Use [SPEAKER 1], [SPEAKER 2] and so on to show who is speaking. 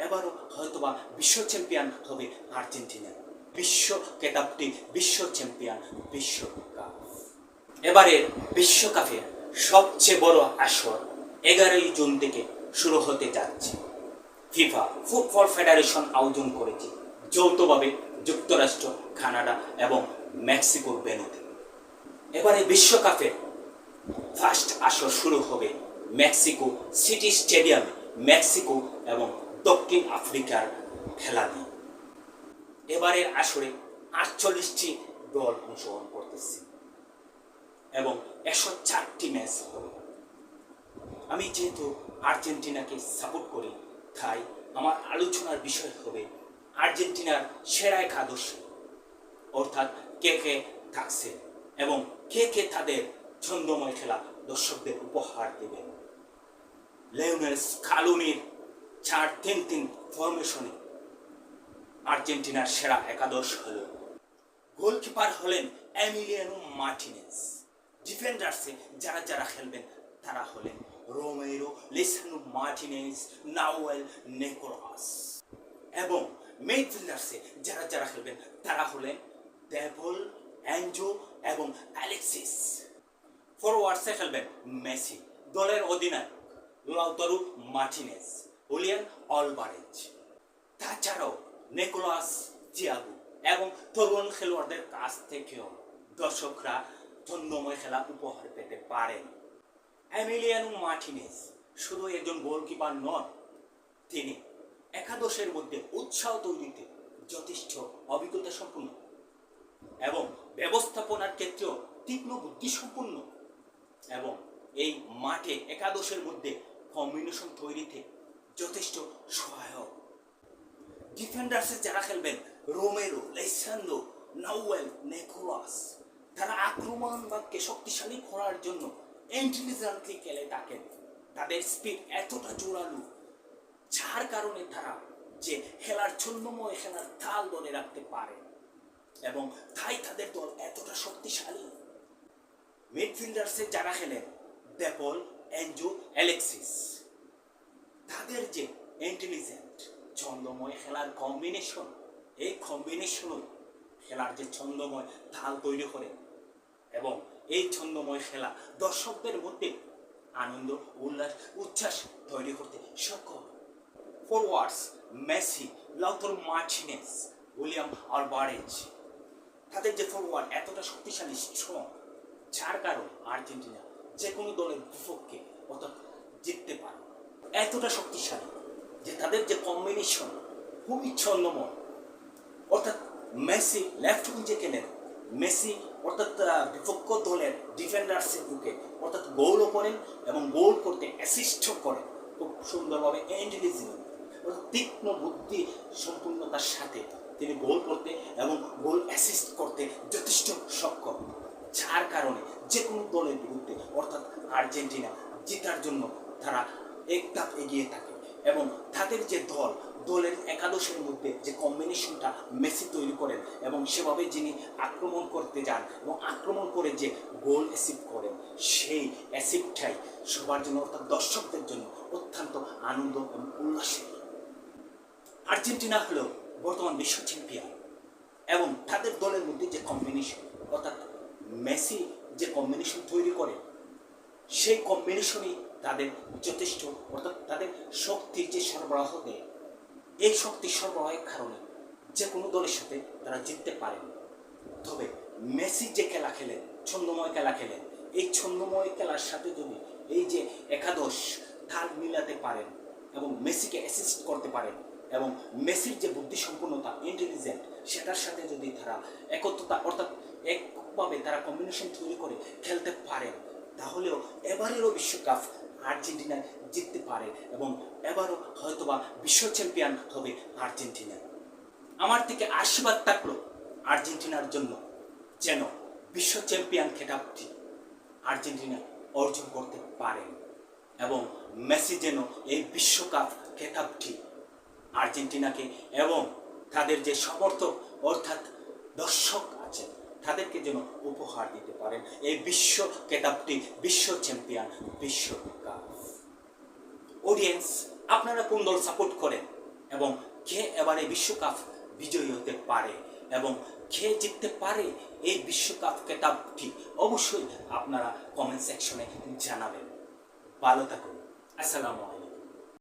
[SPEAKER 1] এবারও হয়তোবা বিশ্ব চ্যাম্পিয়ন হবে আর্জেন্টিনা। বিশ্ব খেতাবটি বিশ্ব চ্যাম্পিয়ন বিশ্বকাপ। এবারের বিশ্বকাপের সবচেয়ে বড় আসর 11ই জুন থেকে শুরু হতে যাচ্ছে। ফিফা ফুটবল ফেডারেশন আয়োজন করেছে যৌথভাবে যুক্তরাষ্ট্র, কানাডা এবং মেক্সিকোর ভেন্যুতে। এবারে বিশ্বকাপের ফার্স্ট আসর শুরু হবে মেক্সিকো সিটি স্টেডিয়ামে, মেক্সিকো এবং দক্ষিণ আফ্রিকার খেলা নিয়ে। এবারের আসরে 48টি দল অংশগ্রহণ করতেছে এবং 104টি ম্যাচ হবে। আমি যেহেতু আর্জেন্টিনাকে সাপোর্ট করি, তাই আমার আলোচনার বিষয় হবে আর্জেন্টিনার সেরা একাদশ, অর্থাৎ কে কে থাকছে এবং কে কে তাদের ছন্দময় খেলা দর্শকদের উপহার দেবেন। লিওনেল স্কালোনির 4-3-3 ফরমেশনে আর্জেন্টিনার সেরা একাদশ হল। গোলকিপার হলেন এমিলিয়ানো মার্টিনেজ। ডিফেন্ডার্সে যারা খেলবেন তারা হলেন রোমেরো, লিসান্ড্রো মার্টিনেজ, নাউয়েল নিকোলাস। এবং মিডফিল্ডার্সে যারা খেলবেন তারা হলেন ডেপল, এনজো এবং অ্যালেক্সিস। ফরওয়ার্ডসে খেলবেন মেসি, দলের অধিনায়ক লাউতারো মার্টিনেজ, হুলিয়ান আলভারেজ। তাছাড়াও নিকোলাস, থিয়াগো এবং তরুণ খেলোয়াড়দের কাছ থেকেও দর্শকরা ছন্দময় খেলা উপহার পেতে পারেন। এমিলিয়ানো মার্টিনেজ শুধু একজন গোলকিপার নন, তিনি একাদশের মধ্যে উৎসাহ তৈরিতে যথেষ্ট অভিজ্ঞতা সম্পন্ন এবং ব্যবস্থাপনার ক্ষেত্রেও তীক্ষ্ণ বুদ্ধি সম্পন্ন এবং এই মাঠে একাদশের মধ্যে কম্বিনেশন তৈরিতে যথেষ্ট সহায়ক। ডিফেন্ডার্সে যারা খেলবেন রোমেরো, লিসান্ড্রো, নাউয়েল, নিকোলাস, তারা আক্রমণভাগকে শক্তিশালী করার জন্য ইন্টেলিজেন্টলি খেলে থাকেন। তাদের স্পিড এতটা জোরালো, যার কারণে তারা যে খেলার ছন্দময় খেলার তাল ধরে রাখতে পারে এবং তাই তাদের দল এতটা শক্তিশালী। মিডফিল্ডার্সে যারা খেলেন ডেপল, এনজো, অ্যালেক্সিস, তাদের যে ইন্টেলিজেন্ট ছন্দময় খেলার কম্বিনেশন, এই কম্বিনেশনই খেলার যে ছন্দময় তাল তৈরি করে এবং এই ছন্দময় খেলা দর্শকদের মধ্যে আনন্দ, উল্লাস, উচ্ছ্বাস তৈরি করতে সক্ষম। Forwards Messi, Lautaro Martinez, Julian Alvarez, তাদের যে ফরওয়ার্ড এতটা শক্তিশালী, স্ট্রং, যার কারণে আর্জেন্টিনা যে কোনো দলের বিপক্ষে অর্থাৎ জিততে পারে। এতটা শক্তিশালী যে তাদের যে কম্বিনেশন খুবই ছন্দময়, অর্থাৎ মেসি লেফট উইংয়ে খেলেন, মেসি অর্থাৎ বিপক্ষ দলের ডিফেন্ডার্সে ঢুকে অর্থাৎ গোলও করেন এবং গোল করতে অ্যাসিস্ট করেন খুব সুন্দরভাবে। ইন্টেলিজেন্ট অর্থাৎ তীক্ষ্ণ বুদ্ধি সম্পূর্ণতার সাথে তিনি গোল করতে এবং গোল অ্যাসিস্ট করতে যথেষ্ট সক্ষম, যার কারণে যে কোনো দলের বিরুদ্ধে অর্থাৎ আর্জেন্টিনা জেতার জন্য তারা এক ধাপ এগিয়ে থাকে এবং তাদের যে দলের একাদশের মধ্যে যে কম্বিনেশনটা মেসি তৈরি করেন এবং সেভাবে যিনি আক্রমণ করতে যান এবং আক্রমণ করে যে গোল অ্যাচিভ করেন, সেই অ্যাচিভটাই সবার জন্য অর্থাৎ দর্শকদের জন্য অত্যন্ত আনন্দ এবং উল্লাসের। আর্জেন্টিনা হলো বর্তমান বিশ্ব চ্যাম্পিয়ন এবং তাদের দলের মধ্যে যে কম্বিনেশন অর্থাৎ মেসি যে কম্বিনেশন তৈরি করে, সেই কম্বিনেশনই তাদের যথেষ্ট অর্থাৎ তাদের শক্তির যে সরবরাহ দেয়, এই শক্তি সরবরাহের কারণে যে কোনো দলের সাথে তারা জিততে পারেন। তবে মেসি যে খেলা খেলেন, ছন্দময় খেলা খেলেন, এই ছন্দময় খেলার সাথে যদি এই যে একাদশ তাল মিলাতে পারেন এবং মেসিকে অ্যাসিস্ট করতে পারেন এবং মেসির যে বুদ্ধি সম্পন্নতা, ইন্টেলিজেন্ট, সেটার সাথে যদি তারা একত্রতা অর্থাৎ একভাবে তারা কম্বিনেশন তৈরি করে খেলতে পারেন, তাহলেও এবারেরও বিশ্বকাপ আর্জেন্টিনা জিততে পারে এবং এবারও হয়তোবা বিশ্ব চ্যাম্পিয়ন হবে আর্জেন্টিনা। আমার থেকে আশীর্বাদ থাকলো আর্জেন্টিনার জন্য যেন বিশ্ব চ্যাম্পিয়ন খেতাবটি আর্জেন্টিনা অর্জন করতে পারেন এবং মেসি যেন এই বিশ্বকাপ খেতাবটি আর্জেন্টিনাকে এবং তাদের যে সমর্থক অর্থাৎ দর্শক আছে তাদেরকে যেন উপহার দিতে পারেন এই বিশ্ব খেতাবটি, বিশ্ব চ্যাম্পিয়ন বিশ্বকাপ। অডিয়েন্স, আপনারা কোন দল সাপোর্ট করেন এবং কে এবারে বিশ্বকাপ বিজয়ী হতে পারে এবং কে জিততে পারে এই বিশ্বকাপ খেতাবটি অবশ্যই আপনারা কমেন্ট সেকশনে জানাবেন। ভালো থাকুন। আসসালামু আলাইকুম।